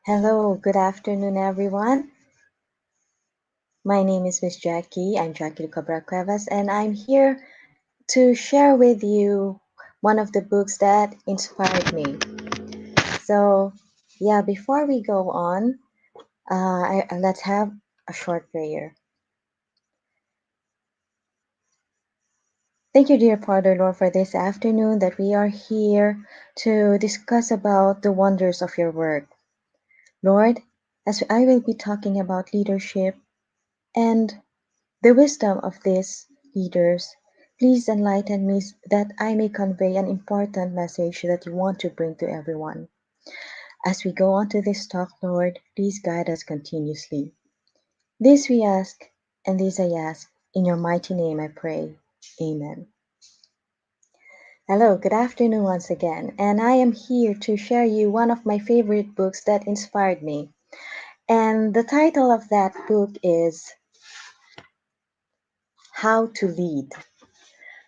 Hello, good afternoon, everyone. My name is Miss Jackie. I'm Jackielou Cabral-Cuevas, and I'm here to share with you one of the books that inspired me. So, yeah, before we go on, let's have a short prayer. Thank you, dear Father, Lord, for this afternoon that we are here to discuss about the wonders of your word. Lord, as I will be talking about leadership and the wisdom of these leaders, please enlighten me that I may convey an important message that you want to bring to everyone. As we go on to this talk, Lord, please guide us continuously. This we ask, and this I ask, in your mighty name I pray. Amen. Hello, good afternoon once again, and I am here to share you one of my favorite books that inspired me. And the title of that book is How to Lead.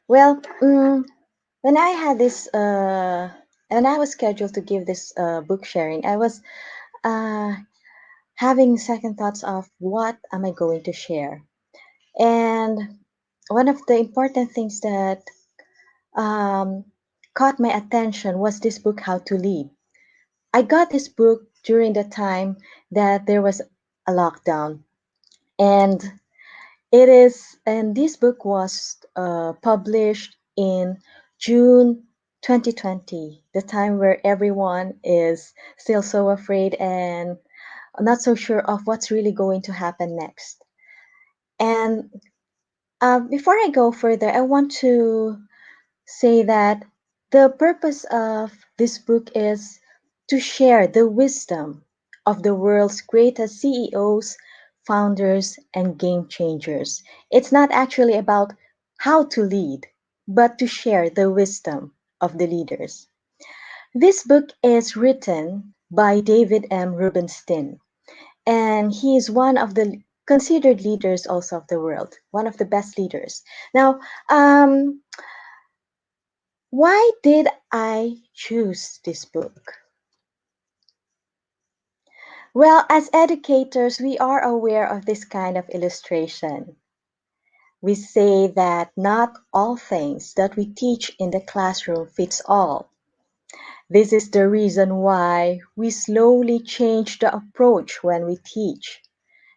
Well, when I had this, when I was scheduled to give this book sharing, I was uh, having second thoughts of what am I going to share. And one of the important things that um, caught my attention was this book, How to Lead. I got this book during the time that there was a lockdown, and and this book was published in June 2020, the time where everyone is still so afraid and not so sure of what's really going to happen next. And before I go further, I want to say that the purpose of this book is to share the wisdom of the world's greatest CEOs, founders, and game changers. It's not actually about how to lead, but to share the wisdom of the leaders. This book is written by David M. Rubenstien, and he is one of the considered leaders also of the world, one of the best leaders. Now, why did I choose this book? Well, as educators, we are aware of this kind of illustration. We say that not all things that we teach in the classroom fits all. This is the reason why we slowly change the approach when we teach.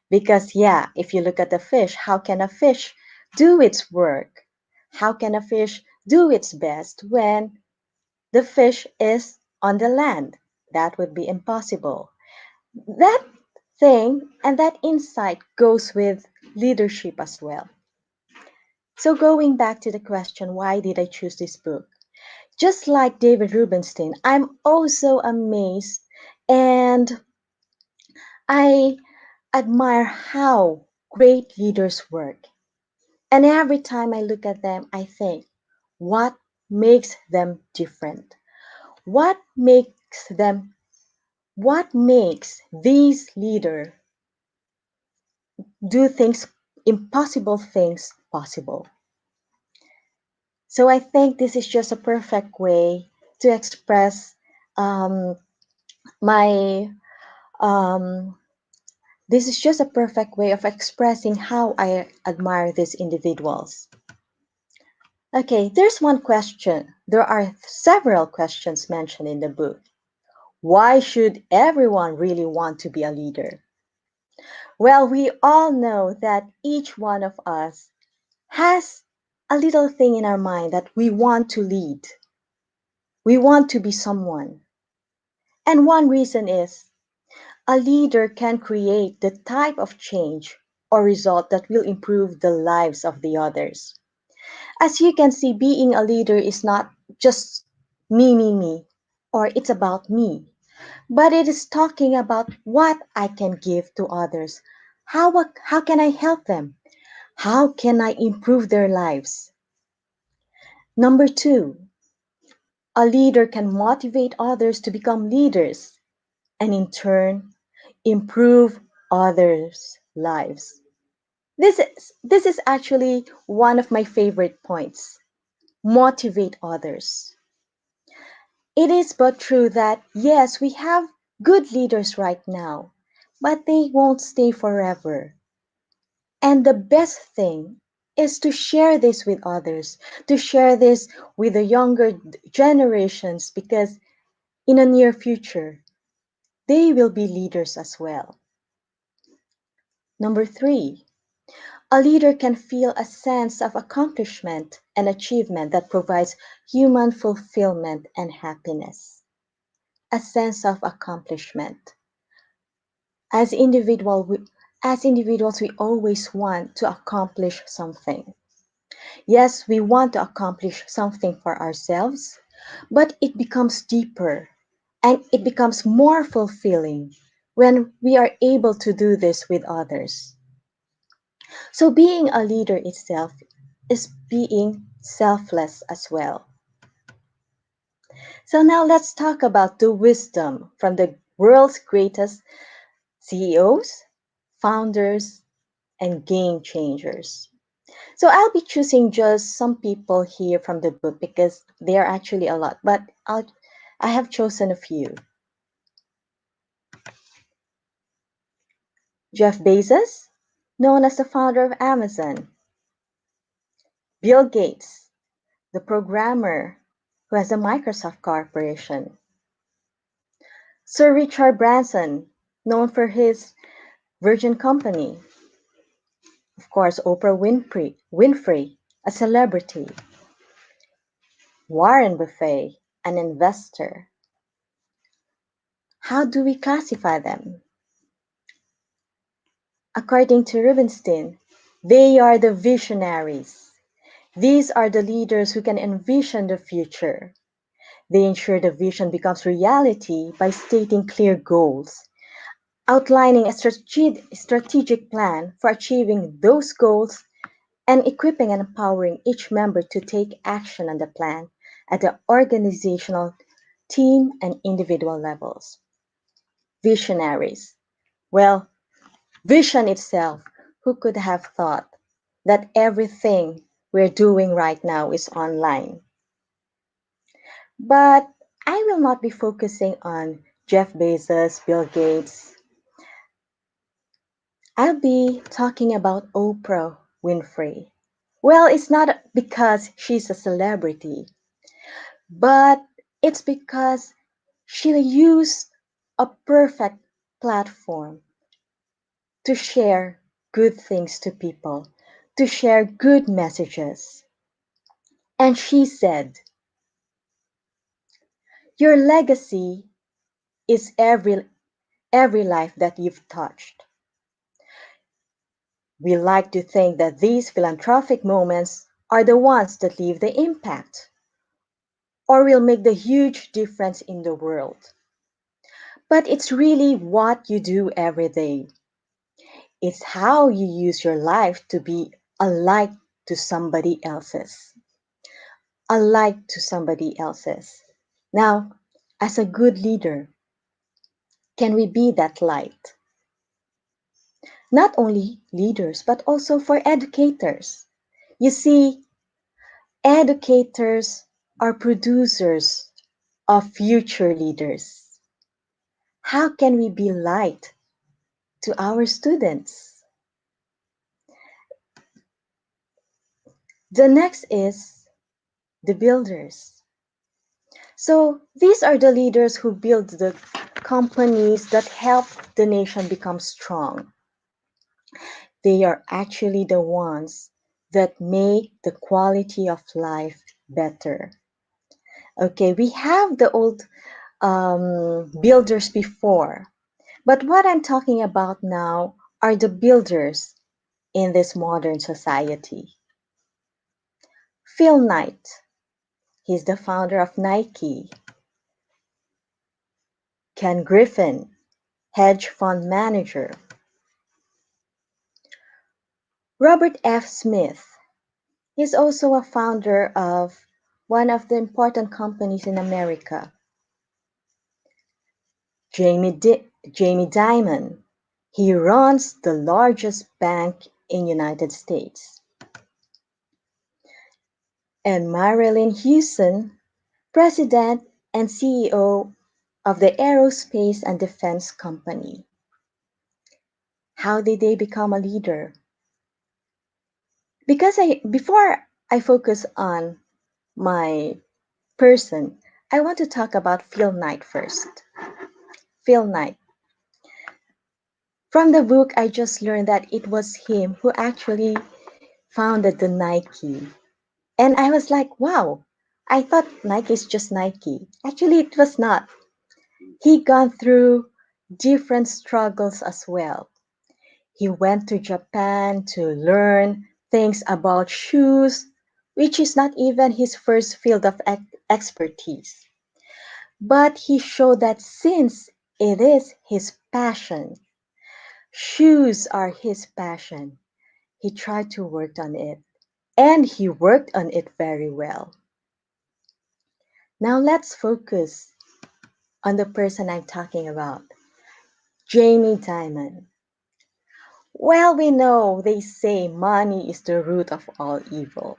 Because, yeah, if you look at the fish, how can a fish do its work? How can a fish do its best when the fish is on the land? That would be impossible. That thing and that insight goes with leadership as well. So, going back to the question, why did I choose this book? Just like David Rubenstein, I'm also amazed and I admire how great leaders work. And every time I look at them, I think, what makes them different? What makes them, what makes these leaders do things, impossible things possible? So I think this is just a perfect way to express um, my, um, this is just a perfect way of expressing how I admire these individuals. Okay, there's one question. There are several questions mentioned in the book. Why should everyone really want to be a leader? Well, we all know that each one of us has a little thing in our mind that we want to lead. We want to be someone. And one reason is a leader can create the type of change or result that will improve the lives of the others. As you can see, being a leader is not just me, or it's about me, but it is talking about what I can give to others. How can I help them? How can I improve their lives? Number two, a leader can motivate others to become leaders and in turn improve others' lives. This is actually one of my favorite points. Motivate others. It is but true that yes, we have good leaders right now, but they won't stay forever. And the best thing is to share this with others, to share this with the younger generations, because in the near future, they will be leaders as well. Number three, a leader can feel a sense of accomplishment and achievement that provides human fulfillment and happiness. A sense of accomplishment. As as individuals, we always want to accomplish something. Yes, we want to accomplish something for ourselves, but it becomes deeper and it becomes more fulfilling when we are able to do this with others. So, being a leader itself is being selfless as well. So, now let's talk about the wisdom from the world's greatest CEOs, founders, and game changers. So I'll be choosing just some people here from the book because there are actually a lot, but I have chosen a few. Jeff Bezos, known as the founder of Amazon. Bill Gates, the programmer who has a Microsoft Corporation. Sir Richard Branson, known for his Virgin Company. Of course, Winfrey, a celebrity. Warren Buffett, an investor. How do we classify them? According to Rubenstien, they are the visionaries. These are the leaders who can envision the future. They ensure the vision becomes reality by stating clear goals, outlining a strategic plan for achieving those goals, and equipping and empowering each member to take action on the plan at the organizational, team, and individual levels. Visionaries. Well, vision itself, who could have thought that everything we're doing right now is online? But I will not be focusing on Jeff Bezos, Bill Gates. I'll be talking about Oprah Winfrey. Well, it's not because she's a celebrity, but it's because she used a perfect platform to share good things to people, to share good messages. And she said, your legacy is every life that you've touched. We like to think that these philanthropic moments are the ones that leave the impact or will make the huge difference in the world. But it's really what you do every day. It's how you use your life to be a light to somebody else's. A light to somebody else's. Now, as a good leader, can we be that light? Not only leaders, but also for educators. You see, educators are producers of future leaders. How can we be light to our students? The next is the builders. So these are the leaders who build the companies that help the nation become strong. They are actually the ones that make the quality of life better. Okay, we have the old builders before, but what I'm talking about now are the builders in this modern society. Phil Knight, he's the founder of Nike. Ken Griffin, hedge fund manager. Robert F. Smith, he's also a founder of one of the important companies in America. Jamie Dimon, he runs the largest bank in United States. And Marilyn Houston, President and CEO of the aerospace and defense company. How did they become a leader? Before I focus on my person, I want to talk about Phil Knight first. Phil Knight. From the book, I just learned that it was him who actually founded the Nike. And I was like, wow, I thought Nike is just Nike. Actually, it was not. He gone through different struggles as well. He went to Japan to learn things about shoes, which is not even his first field of expertise. But he showed that since it is his passion, shoes are his passion, he tried to work on it. And he worked on it very well. Now let's focus on the person I'm talking about, Jamie Dimon. Well, we know they say money is the root of all evil.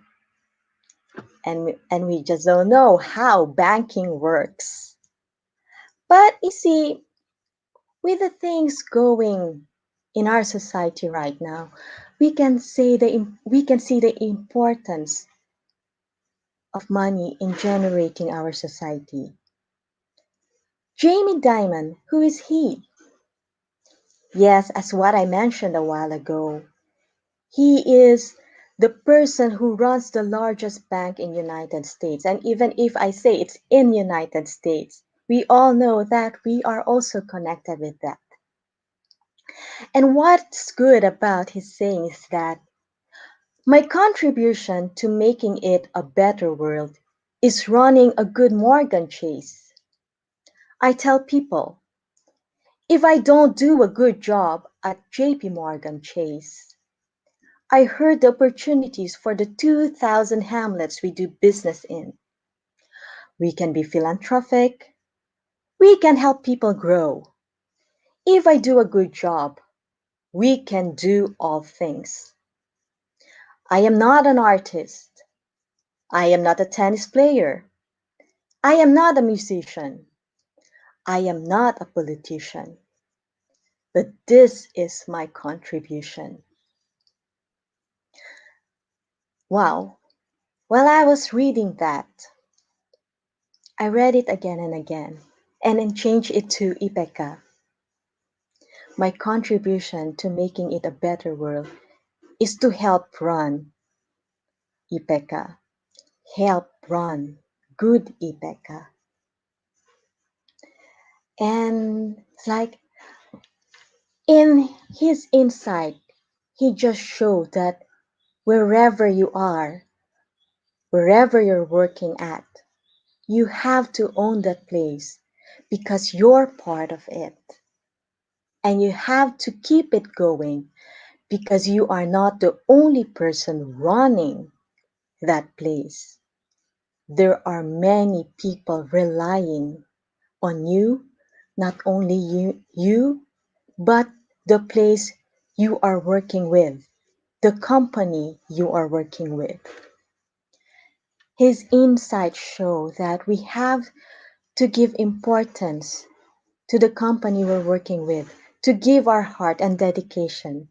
And we just don't know how banking works. But you see, with the things going in our society right now, we can see the importance of money in generating our society. Jamie Dimon, who is he? Yes, as what I mentioned a while ago, he is the person who runs the largest bank in United States. And even if I say it's in United States, we all know that we are also connected with that. And what's good about his saying is that my contribution to making it a better world is running a good Morgan Chase. I tell people, if I don't do a good job at JP Morgan Chase, I heard the opportunities for the 2,000 hamlets we do business in. We can be philanthropic. We can help people grow. If I do a good job, we can do all things. I am not an artist. I am not a tennis player. I am not a musician. I am not a politician. But this is my contribution. Wow. While I was reading that, I read it again and again and then changed it to Ipeka. My contribution to making it a better world is to help run Ipeka. Help run good Ipeka. And it's like in his insight, he just showed that wherever you are, wherever you're working at, you have to own that place because you're part of it. And you have to keep it going because you are not the only person running that place. There are many people relying on you, not only you, but the place you are working with, the company you are working with. His insights show that we have to give importance to the company we're working with, to give our heart and dedication.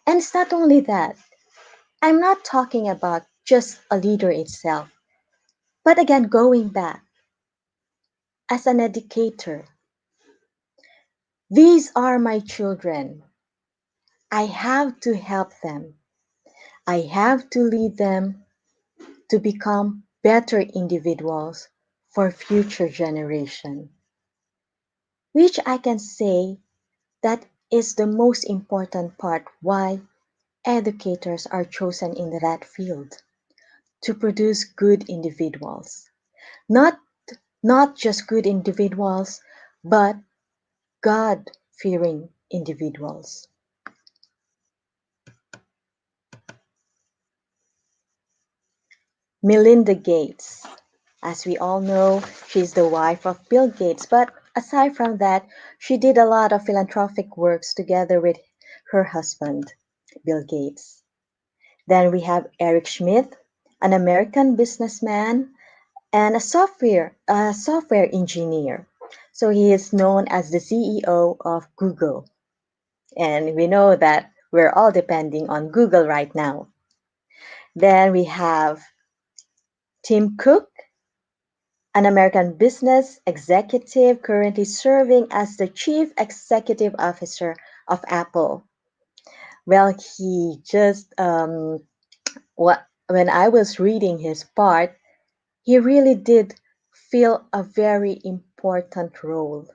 And it's not only that. I'm not talking about just a leader itself, but again, going back as an educator. These are my children. I have to help them. I have to lead them to become better individuals for future generation, which I can say that is the most important part why educators are chosen in that field to produce good individuals. Not not just good individuals, but God-fearing individuals. Melinda Gates. As we all know, she's the wife of Bill Gates, but aside from that, she did a lot of philanthropic works together with her husband, Bill Gates. Then we have Eric Schmidt, an American businessman and a software engineer. So he is known as the CEO of Google. And we know that we're all depending on Google right now. Then we have Tim Cook, an American business executive currently serving as the chief executive officer of Apple. Well, he just when I was reading his part, he really did fill a very important role,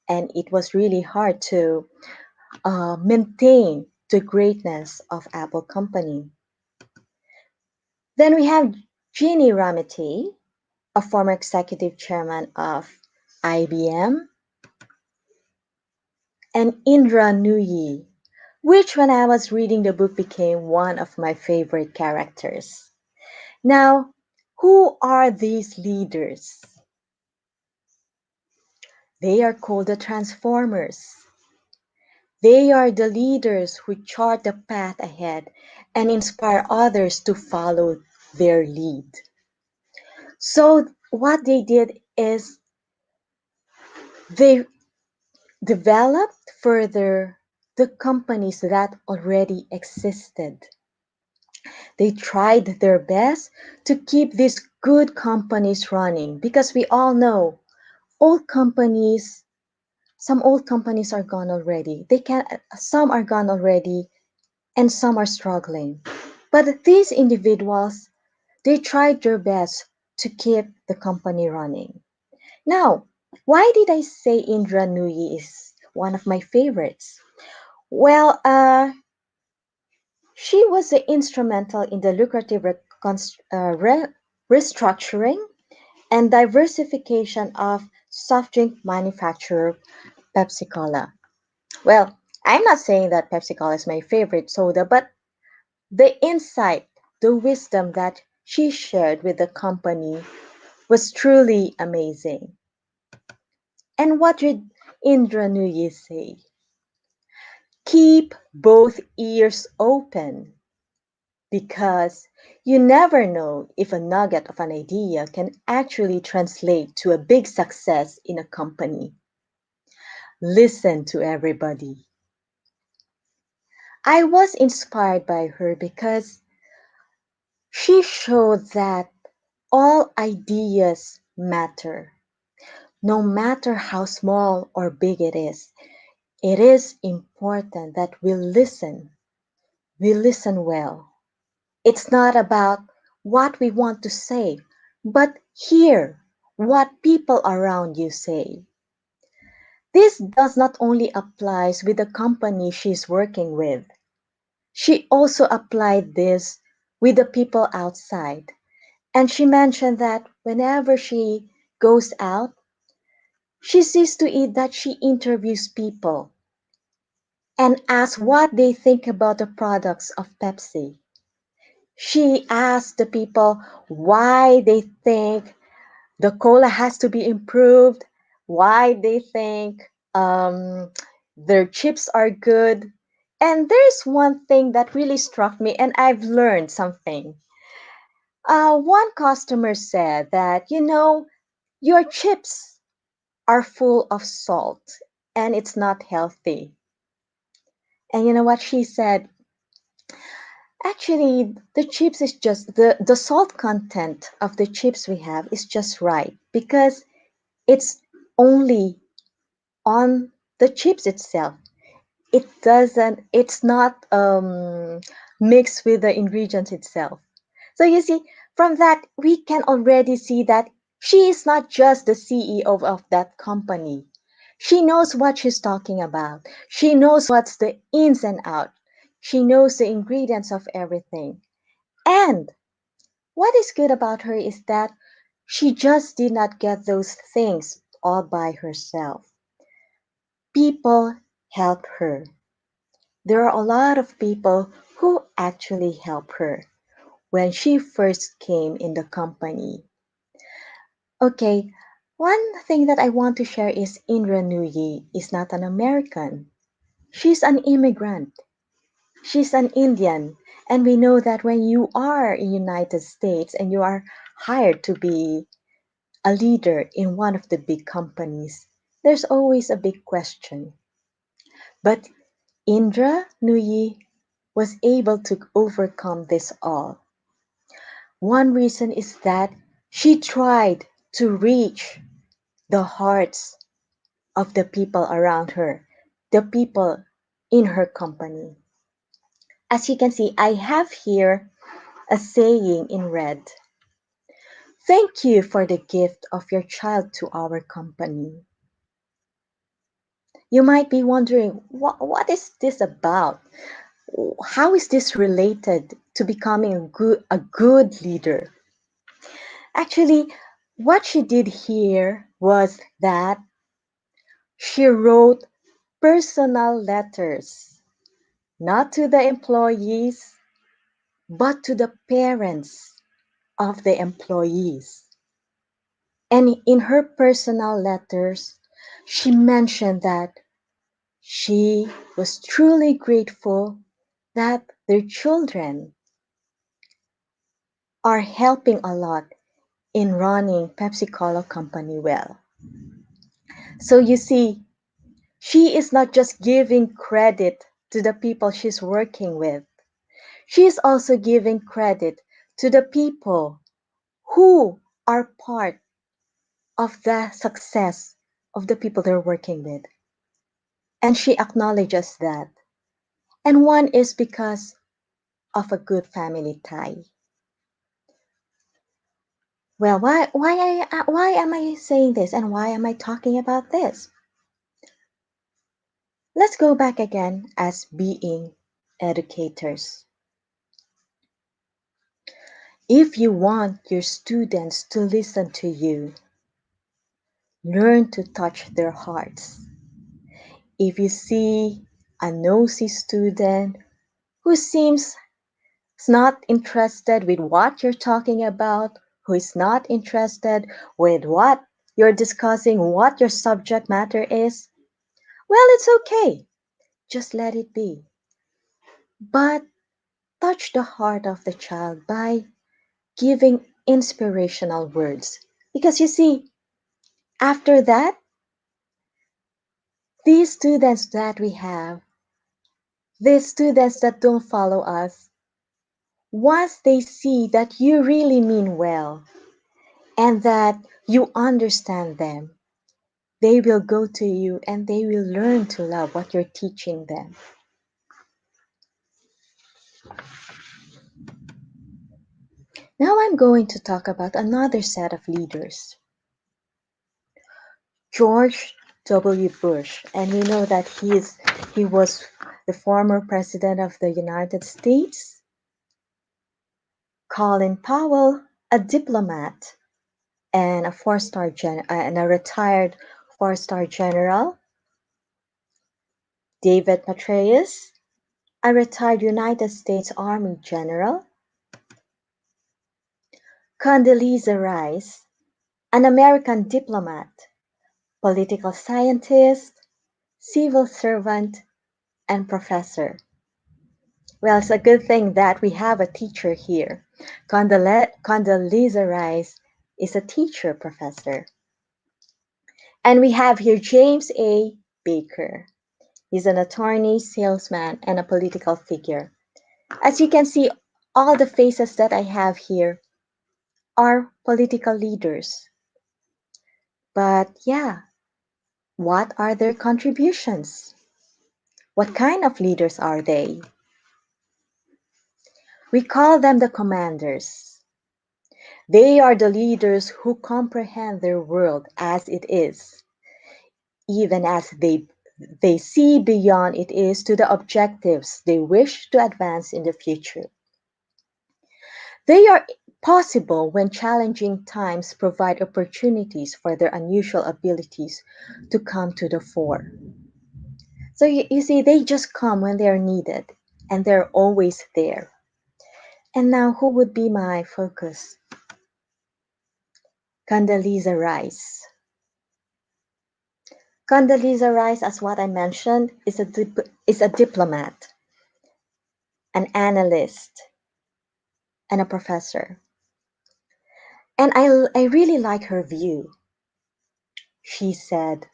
and it was really hard to maintain the greatness of Apple Company. Then we have Ginny Rometty, a former executive chairman of IBM, and Indra Nooyi, which when I was reading the book became one of my favorite characters. Now, who are these leaders? They are called the transformers. They are the leaders who chart the path ahead and inspire others to follow their lead. So, what they did is they developed further the companies that already existed. They tried their best to keep these good companies running because we all know old companies, some old companies are gone already. Some are gone already and some are struggling. But these individuals, they tried their best to keep the company running. Now, why did I say Indra Nooyi is one of my favorites? Well, she was instrumental in the lucrative restructuring and diversification of soft drink manufacturer Pepsi Cola. Well, I'm not saying that Pepsi Cola is my favorite soda, but the insight, the wisdom that she shared with the company was truly amazing. And what did Indra Nooyi say? Keep both ears open because you never know if a nugget of an idea can actually translate to a big success in a company. Listen to everybody. I was inspired by her because she showed that all ideas matter. No matter how small or big it is important that we listen. We listen well. It's not about what we want to say, but hear what people around you say. This does not only applies with the company she's working with. She also applied this with the people outside. And she mentioned that whenever she goes out, she sees to it that she interviews people and asks what they think about the products of Pepsi. She asks the people why they think the cola has to be improved, why they think their chips are good. And there's one thing that really struck me, and I've learned something. One customer said that, your chips are full of salt and it's not healthy. And you know what she said? Actually, the chips is just the salt content of the chips we have is just right because it's only on the chips itself. It's not mixed with the ingredients itself. So you see, from that, we can already see that she is not just the CEO of that company. She knows what she's talking about. She knows what's the ins and out. She knows the ingredients of everything. And what is good about her is that she just did not get those things all by herself. People help her. There are a lot of people who actually help her when she first came in the company. Okay, one thing that I want to share is Indra Nooyi is not an American. She's an immigrant. She's an Indian. And we know that when you are in United States and you are hired to be a leader in one of the big companies, there's always a big question. But Indra Nooyi was able to overcome this all. One reason is that she tried to reach the hearts of the people around her, the people in her company. As you can see, I have here a saying in red. Thank you for the gift of your child to our company. You might be wondering, what is this about? How is this related to becoming a good leader? Actually, what she did here was that she wrote personal letters, not to the employees, but to the parents of the employees. And in her personal letters, she mentioned that she was truly grateful that their children are helping a lot in running Pepsi Cola company well. So you see, she is not just giving credit to the people she's working with. She is also giving credit to the people who are part of the success of the people they're working with. And she acknowledges that. And one is because of a good family tie. Well, why am I saying this and why am I talking about this? Let's go back again as being educators. If you want your students to listen to you, learn to touch their hearts. If you see a nosy student who seems not interested with what you're talking about, who is not interested with what you're discussing, what your subject matter is, well, it's okay. Just let it be. But touch the heart of the child by giving inspirational words. Because you see, after that, these students that we have, these students that don't follow us, once they see that you really mean well and that you understand them, they will go to you and they will learn to love what you're teaching them. Now I'm going to talk about another set of leaders, George W. Bush. And we know that he was the former president of the United States. Colin Powell, a diplomat and a retired four-star general. David Petraeus, a retired United States Army general. Condoleezza Rice, an American diplomat, political scientist, civil servant, and professor. Well, it's a good thing that we have a teacher here. Condoleezza Rice is a teacher professor. And we have here James A. Baker. He's an attorney, salesman, and a political figure. As you can see, all the faces that I have here are political leaders. But yeah, what are their contributions? What kind of leaders are they? We call them the commanders. They are the leaders who comprehend their world as it is, even as they see beyond it is to the objectives they wish to advance in the future. They are possible when challenging times provide opportunities for their unusual abilities to come to the fore. So you see, they just come when they are needed, and they're always there. And now, who would be my focus? Condoleezza Rice. Condoleezza Rice, as what I mentioned, is a diplomat, an analyst, and a professor. And I really like her view. She said,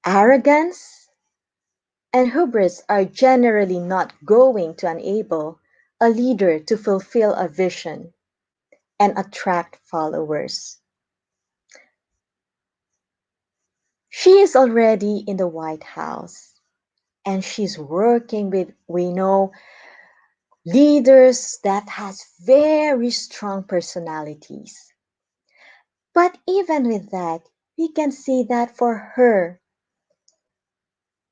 Arrogance and hubris are generally not going to enable a leader to fulfill a vision and attract followers. She is already in the White House and she's working with, we know, leaders that has very strong personalities. But even with that, we can see that for her,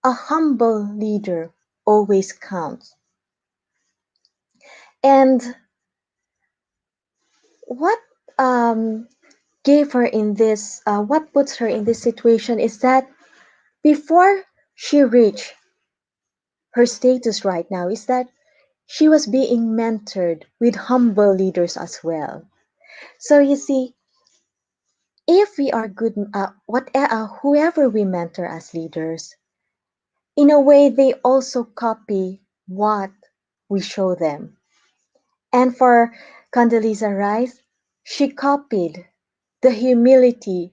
a humble leader always counts. And what gave her in this, what puts her in this situation is that before she reached her status right now, is that she was being mentored with humble leaders as well. So you see, if we are good, whoever we mentor as leaders, in a way they also copy what we show them. And for Condoleezza Rice, she copied the humility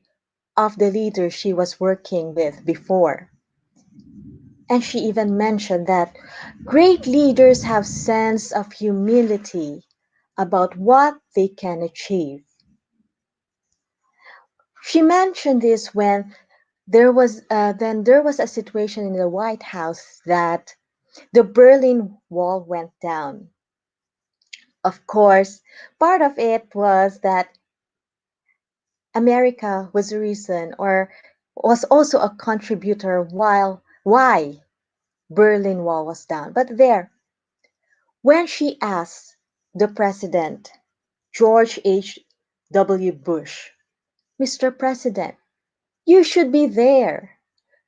of the leader she was working with before. And she even mentioned that great leaders have sense of humility about what they can achieve. She mentioned this when there was a situation in the White House that the Berlin Wall went down. Of course, part of it was that America was the reason or was also a contributor while why Berlin Wall was down. But there, when she asked the president, George H. W. Bush, Mr. President, you should be there.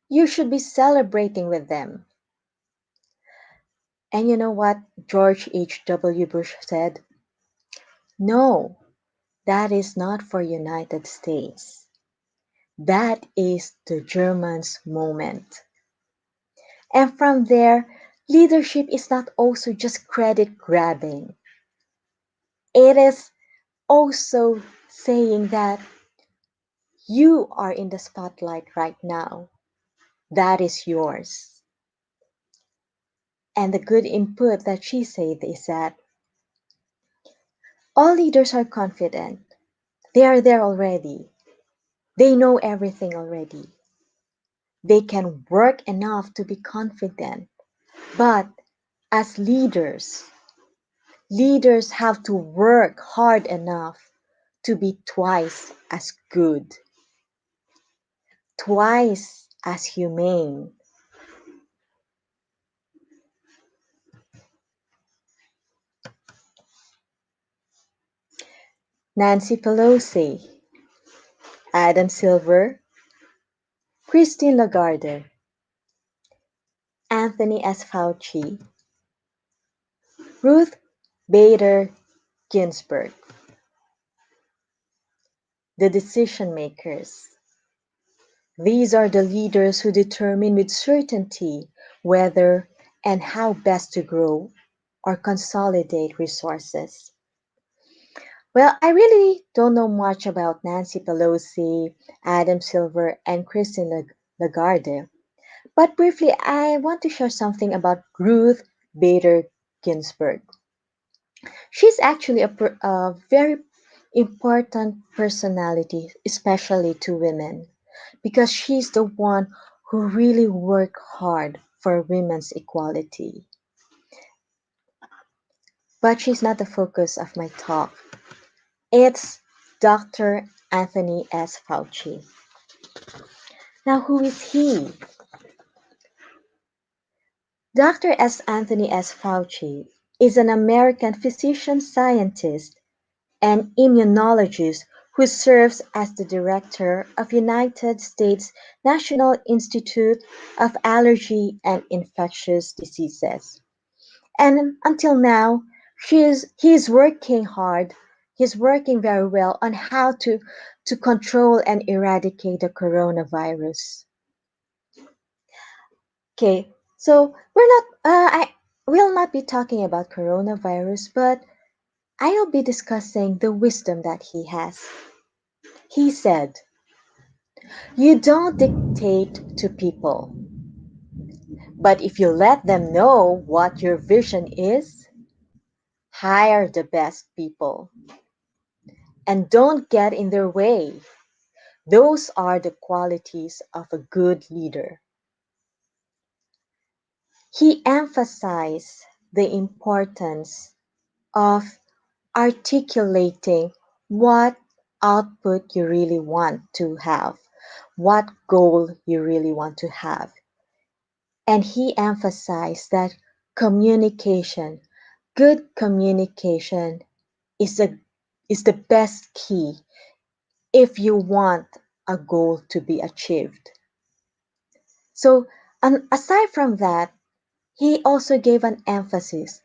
You should be celebrating with them. And you know what George H.W. Bush said? No, that is not for United States. That is the Germans' moment. And from there, leadership is not also just credit grabbing. It is also saying that you are in the spotlight right now. That is yours. And the good input that she said is that all leaders are confident. They are there already. They know everything already. They can work enough to be confident. But as leaders, leaders have to work hard enough to be twice as good, twice as humane. Nancy Pelosi, Adam Silver, Christine Lagarde, Anthony S Fauci, Ruth Bader Ginsburg, the decision makers. These are the leaders who determine with certainty whether and how best to grow or consolidate resources. Well, I really don't know much about Nancy Pelosi, Adam Silver, and Christine Lagarde, but briefly, I want to share something about Ruth Bader Ginsburg. She's actually a very important personality, especially to women, because she's the one who really worked hard for women's equality. But she's not the focus of my talk. It's Dr. Anthony S. Fauci. Now, who is he? Dr. S. Anthony S. Fauci is an American physician scientist and immunologist who serves as the director of United States National Institute of Allergy and Infectious Diseases. And until now, he's working hard. He's working very well on how to control and eradicate the coronavirus. Okay, so I will not be talking about coronavirus, but I'll be discussing the wisdom that he has. He said, You don't dictate to people, but if you let them know what your vision is, hire the best people and don't get in their way. Those are the qualities of a good leader. He emphasized the importance of articulating what output you really want to have, what goal you really want to have. And he emphasized that communication, good communication is a is the best key if you want a goal to be achieved. So, aside from that, he also gave an emphasis,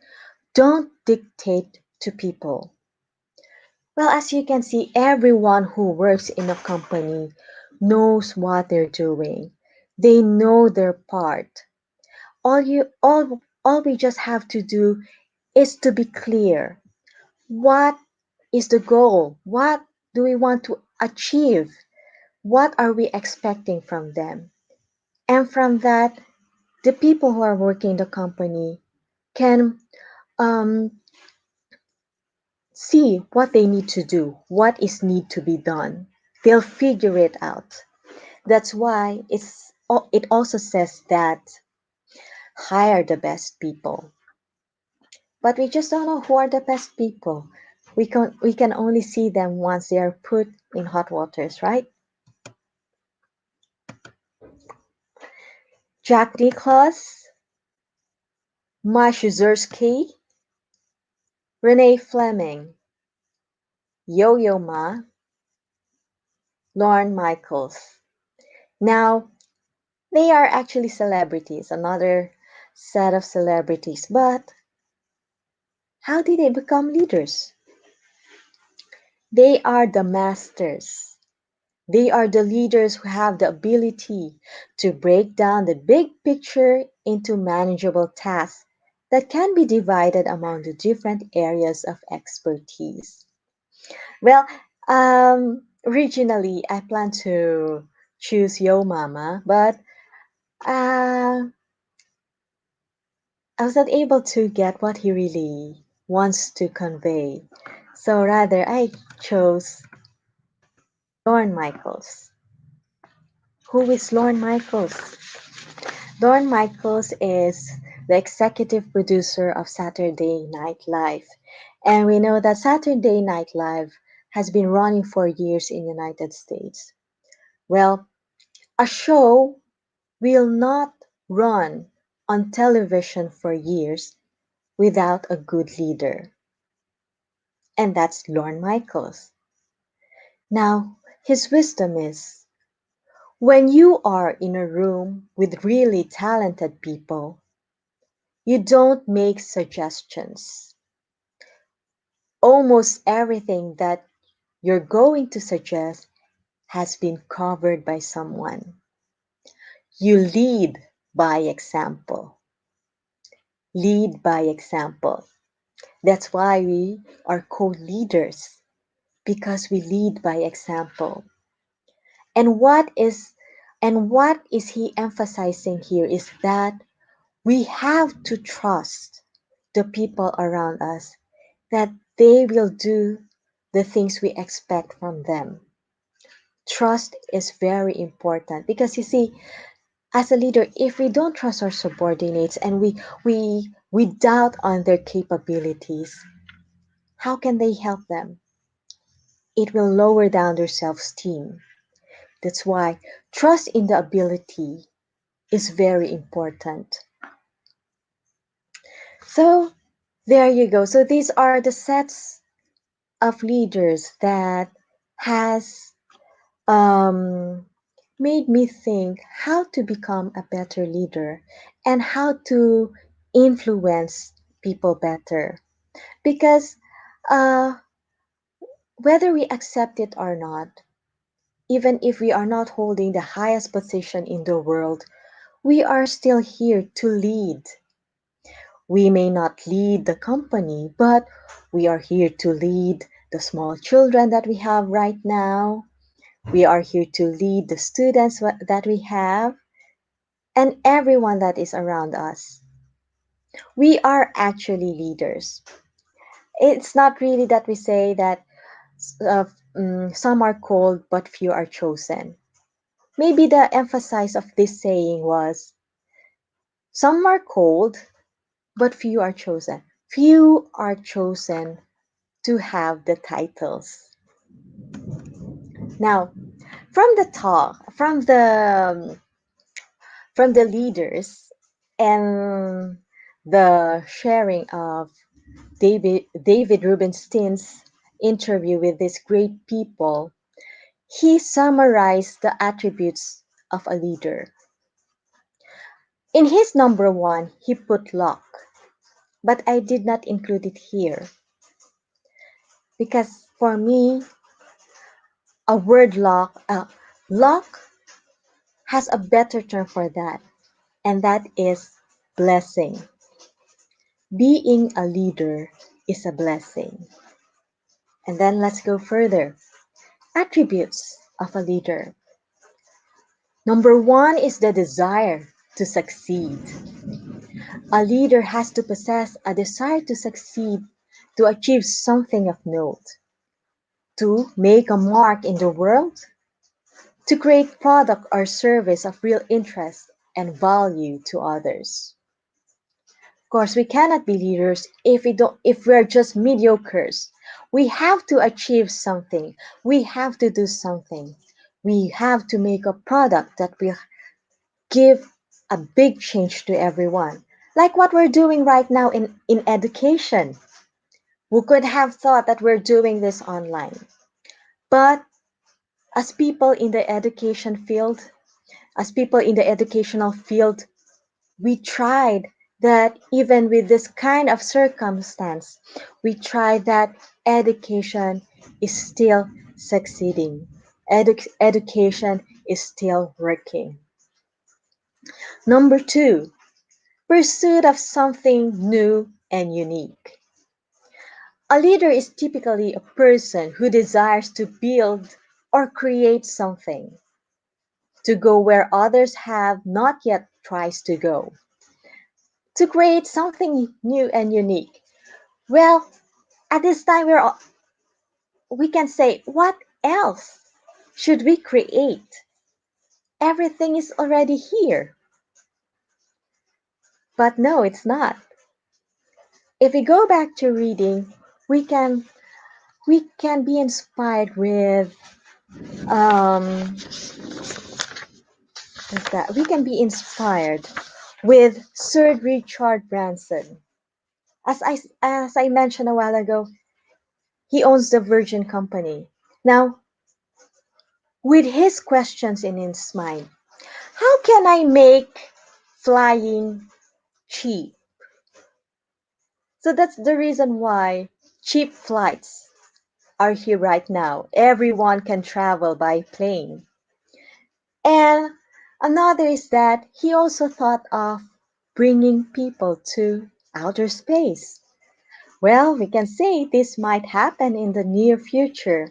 don't dictate to people. Well, as you can see, everyone who works in a company knows what they're doing. They know their part. All we just have to do is to be clear. What is the goal? What do we want to achieve? What are we expecting from them? And from that, the people who are working in the company can um, see what they need to do, what is need to be done. They'll figure it out. That's why it also says that hire the best people. But we just don't know who are the best people. We can only see them once they are put in hot waters, right? Jack Nicklaus, Mashuzerski, Renee Fleming, Yo-Yo Ma, Lorne Michaels. Now, they are actually celebrities, another set of celebrities. But how did they become leaders? They are the masters. They are the leaders who have the ability to break down the big picture into manageable tasks that can be divided among the different areas of expertise. Well, originally I planned to choose Yo Mama, but uh, I was not able to get what he really wants to convey. So rather, I chose Lorne Michaels. Who is Lorne Michaels? Lorne Michaels is the executive producer of Saturday Night Live. And we know that Saturday Night Live has been running for years in the United States. Well, a show will not run on television for years without a good leader. And that's Lorne Michaels. Now, his wisdom is when you are in a room with really talented people, you don't make suggestions. Almost everything that you're going to suggest has been covered by someone. You lead by example. Lead by example. That's why we are called leaders, because we lead by example. And what is he emphasizing here is that we have to trust the people around us that they will do the things we expect from them. Trust is very important because you see, as a leader, if we don't trust our subordinates and we doubt on their capabilities, how can they help them? It will lower down their self-esteem. That's why trust in the ability is very important. So there you go. So these are the sets of leaders that has um, made me think how to become a better leader and how to influence people better. Because uh, whether we accept it or not, even if we are not holding the highest position in the world, we are still here to lead. We may not lead the company, but we are here to lead the small children that we have right now. We are here to lead the students that we have and everyone that is around us. We are actually leaders. It's not really that we say that uh, some are called but few are chosen. Maybe the emphasis of this saying was some are called but few are chosen. Few are chosen to have the titles. Now, from the talk, from the leaders and the sharing of David Rubenstein's interview with these great people, he summarized the attributes of a leader. In his number one, he put luck, but I did not include it here because for me, a word luck has a better term for that, and that is blessing. Being a leader is a blessing. And then let's go further. Attributes of a leader. Number one is the desire to succeed. A leader has to possess a desire to succeed, to achieve something of note, to make a mark in the world, to create product or service of real interest and value to others. Of course, we cannot be leaders if we're just mediocres. We have to achieve something. We have to do something. We have to make a product that will give a big change to everyone. Like what we're doing right now in education. Who could have thought that we're doing this online? But as people in the education field, as people in the educational field, we tried that even with this kind of circumstance, we tried that education is still succeeding. Education is still working. Number two, pursuit of something new and unique. A leader is typically a person who desires to build or create something, to go where others have not yet tried to go, to create something new and unique. Well, at this time we can say, what else should we create? Everything is already here. But no, it's not. If we go back to reading, we can we can be inspired with um what's that? We can be inspired with Sir Richard Branson. As I mentioned a while ago, he owns the Virgin Company. Now, with his questions in his mind, how can I make flying cheap? So that's the reason why cheap flights are here right now. Everyone can travel by plane. And another is that he also thought of bringing people to outer space. Well, we can say this might happen in the near future.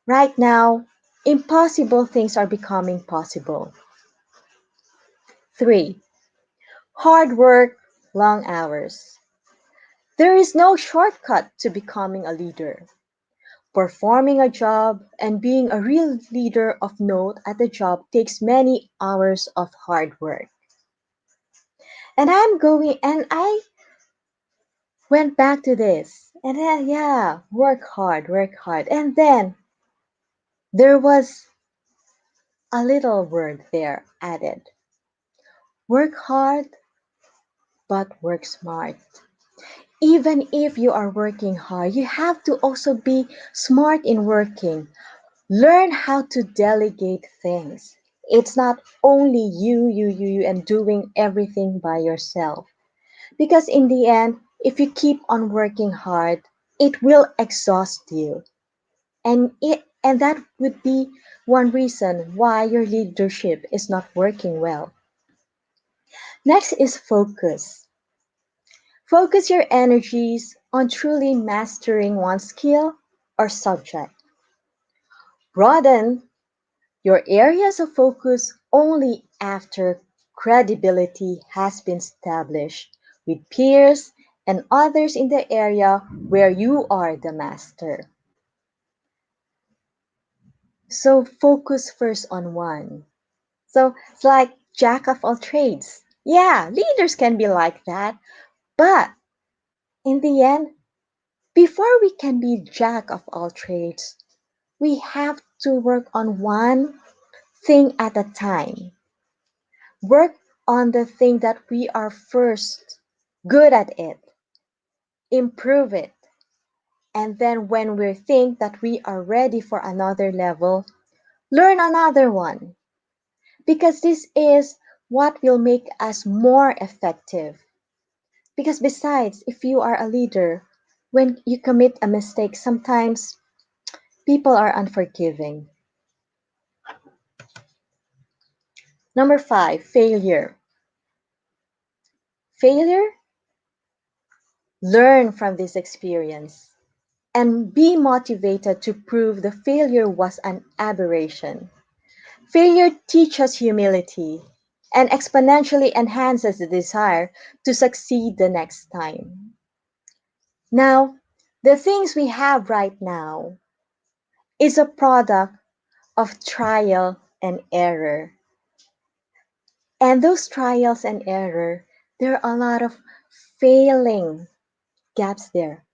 Right now, impossible things are becoming possible. 3. Hard work, long hours. There is no shortcut to becoming a leader. Performing a job and being a real leader of note at the job takes many hours of hard work. And I went back to this. And then, yeah, work hard, work hard. And then there was a little word there added. Work hard, but work smart. Even if you are working hard, you have to also be smart in working. Learn how to delegate things. It's not only you, and doing everything by yourself. Because in the end, if you keep on working hard, it will exhaust you. And that would be one reason why your leadership is not working well. Next is focus. Focus your energies on truly mastering one skill or subject. Broaden your areas of focus only after credibility has been established with peers and others in the area where you are the master. So focus first on one. So it's like jack of all trades. Yeah, leaders can be like that, but in the end, before we can be jack of all trades, we have to work on one thing at a time. Work on the thing that we are first good at it, improve it, and then when we think that we are ready for another level, learn another one. Because this is what will make us more effective. Because besides, if you are a leader, when you commit a mistake, sometimes people are unforgiving. Number five, failure. Failure, learn from this experience and be motivated to prove the failure was an aberration. Failure teaches humility and exponentially enhances the desire to succeed the next time. Now, the things we have right now is a product of trial and error. And those trials and error, there are a lot of failing gaps there,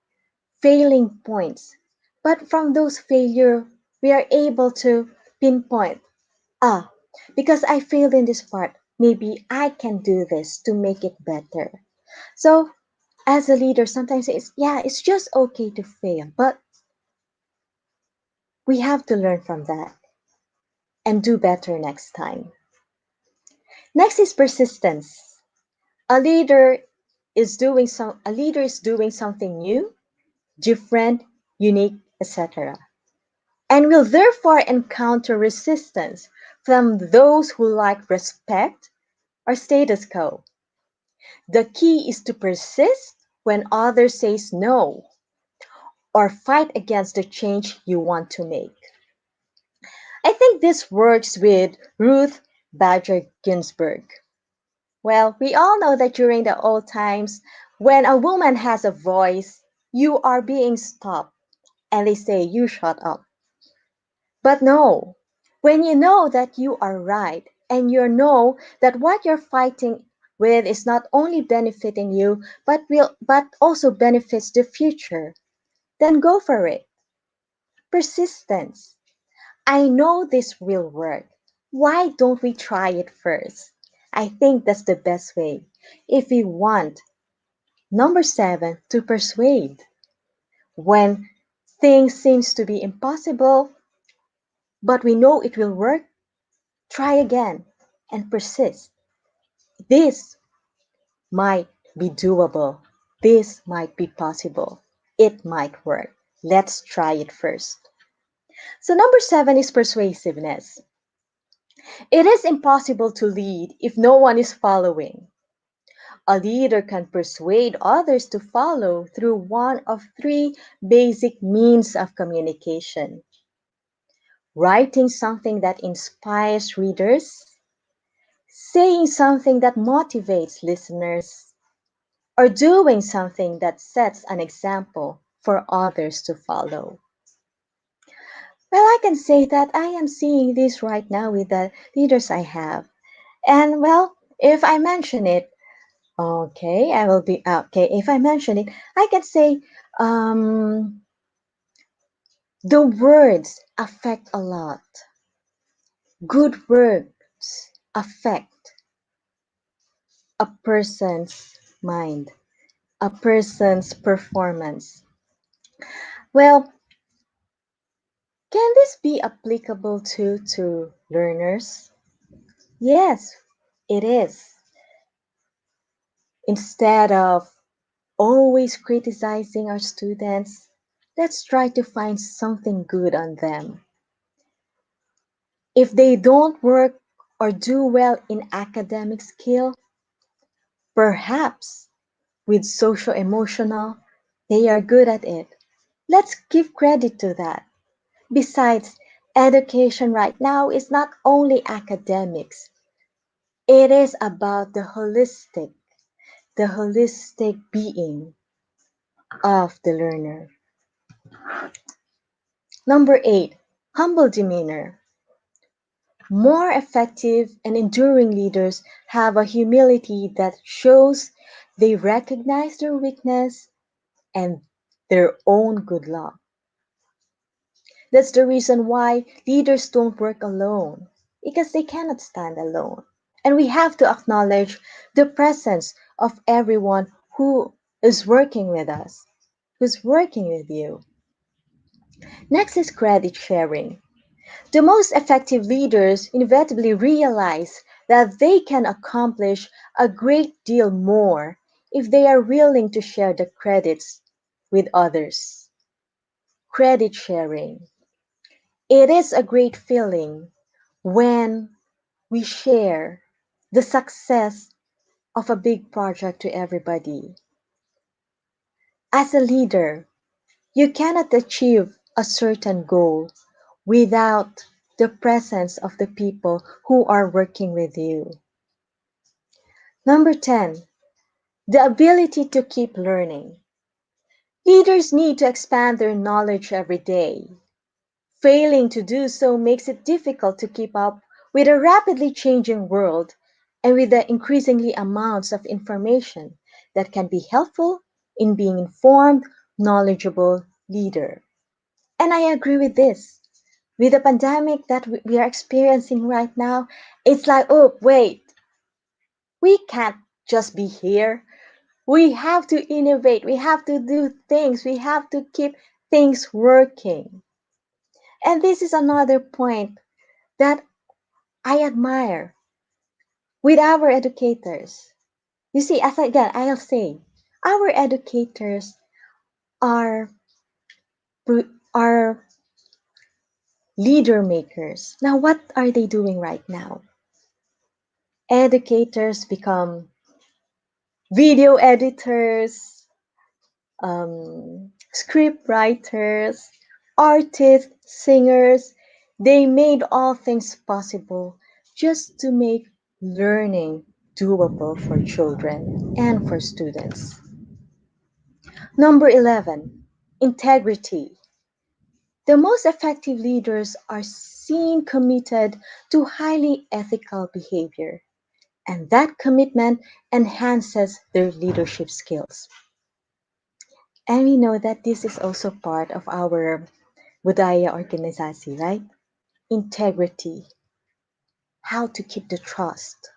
failing points. But from those failure, we are able to pinpoint, ah, because I failed in this part, maybe I can do this to make it better. So as a leader, sometimes it's just okay to fail, but we have to learn from that and do better next time. Next is persistence. A leader a leader is doing something new, different, unique, etc. And will therefore encounter resistance from those who like respect or status quo. The key is to persist when others says no or fight against the change you want to make. I think this works with Ruth Bader Ginsburg. Well, we all know that during the old times, when a woman has a voice, you are being stopped and they say, you shut up. But no, when you know that you are right and you know that what you're fighting with is not only benefiting you, but also benefits the future, then go for it. Persistence. I know this will work. Why don't we try it first? I think that's the best way. If we want, number seven, to persuade. When things seems to be impossible, but we know it will work, try again and persist. This might be doable. This might be possible. It might work. Let's try it first. So number seven is persuasiveness. It is impossible to lead if no one is following. A leader can persuade others to follow through one of three basic means of communication: writing something that inspires readers, saying something that motivates listeners, or doing something that sets an example for others to follow. Well, I can say that I am seeing this right now with the leaders I have. And well, if I mention it, okay, I will be okay. If I mention it, I can say the words affect a lot. Good words affect a person's mind, a person's performance. Well, can this be applicable to learners? Yes, it is. Instead of always criticizing our students, let's try to find something good on them. If they don't work or do well in academic skill, perhaps with social emotional, they are good at it. Let's give credit to that. Besides, Education right now is not only academics, it is about the holistic being of the learner. Number 8, humble demeanor. More effective and enduring leaders have a humility that shows they recognize their weakness and their own good luck. That's the reason why leaders don't work alone, because they cannot stand alone. And we have to acknowledge the presence of everyone who is working with us, who's working with you. Next is credit sharing. The most effective leaders inevitably realize that they can accomplish a great deal more if they are willing to share the credits with others. Credit sharing. It is a great feeling when we share the success of a big project to everybody. As a leader, you cannot achieve a certain goal without the presence of the people who are working with you. Number 10, the ability to keep learning. Leaders need to expand their knowledge every day. Failing to do so makes it difficult to keep up with a rapidly changing world and with the increasingly amounts of information that can be helpful in being informed, knowledgeable leader. And I agree with this. With the pandemic that we are experiencing right now, it's like, oh, wait, we can't just be here. We have to innovate. We have to do things. We have to keep things working. And this is another point that I admire with our educators. You see, as again, I'll say, our educators are are leader makers. Now, what are they doing right now? Educators become video editors, script writers, artists, singers. They made all things possible just to make learning doable for children and for students. Number 11, integrity. The most effective leaders are seen committed to highly ethical behavior, and that commitment enhances their leadership skills. And we know that this is also part of our budaya organisasi, right? Integrity, how to keep the trust.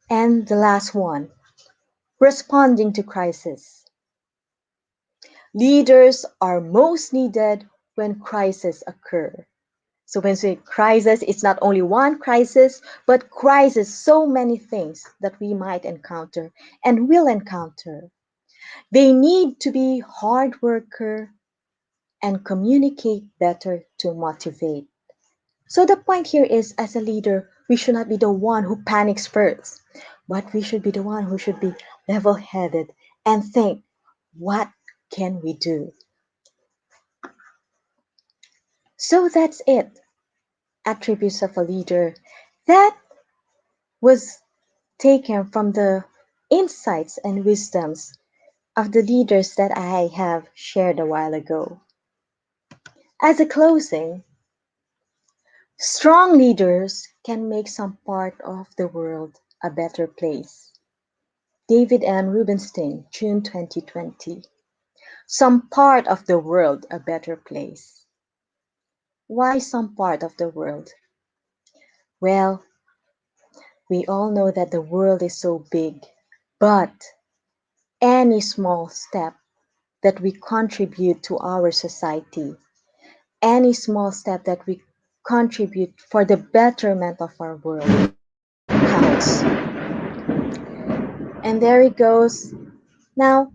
And the last one, responding to crisis. Leaders are most needed when crises occur. So when we say crisis, it's not only one crisis, but crisis, so many things that we might encounter and will encounter. They need to be hard worker and communicate better to motivate. So the point here is, as a leader, we should not be the one who panics first, but we should be the one who should be level-headed and think, what can we do? So that's it. Attributes of a leader. That was taken from the insights and wisdoms of the leaders that I have shared a while ago. As a closing, strong leaders can make some part of the world a better place. David and Rubenstien, June 2020. Some part of the world a better place. Why some part of the world? Well, we all know that the world is so big, but any small step that we contribute to our society, any small step that we contribute for the betterment of our world counts. And there it goes. Now,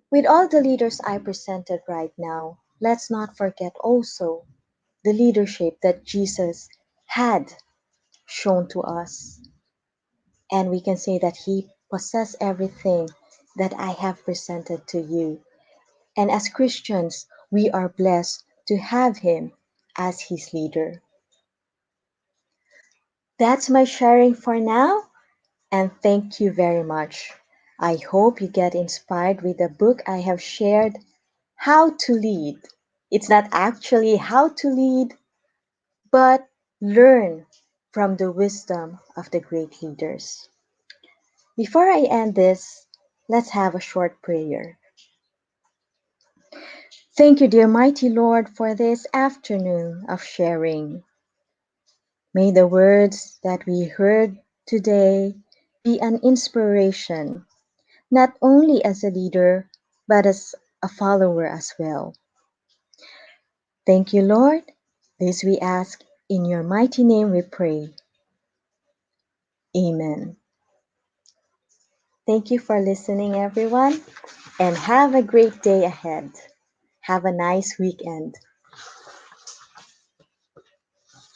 with all the leaders I presented right now, let's not forget also the leadership that Jesus had shown to us. And we can say that he possessed everything that I have presented to you. And as Christians, we are blessed to have him as his leader. That's my sharing for now, and thank you very much. I hope you get inspired with the book I have shared, How to Lead. It's not actually how to lead, but learn from the wisdom of the great leaders. Before I end this, let's have a short prayer. Thank you, dear mighty Lord, for this afternoon of sharing. May the words that we heard today be an inspiration, not only as a leader, but as a follower as well. Thank you, Lord. This we ask in your mighty name we pray. Amen. Thank you for listening, everyone, and have a great day ahead. Have a nice weekend.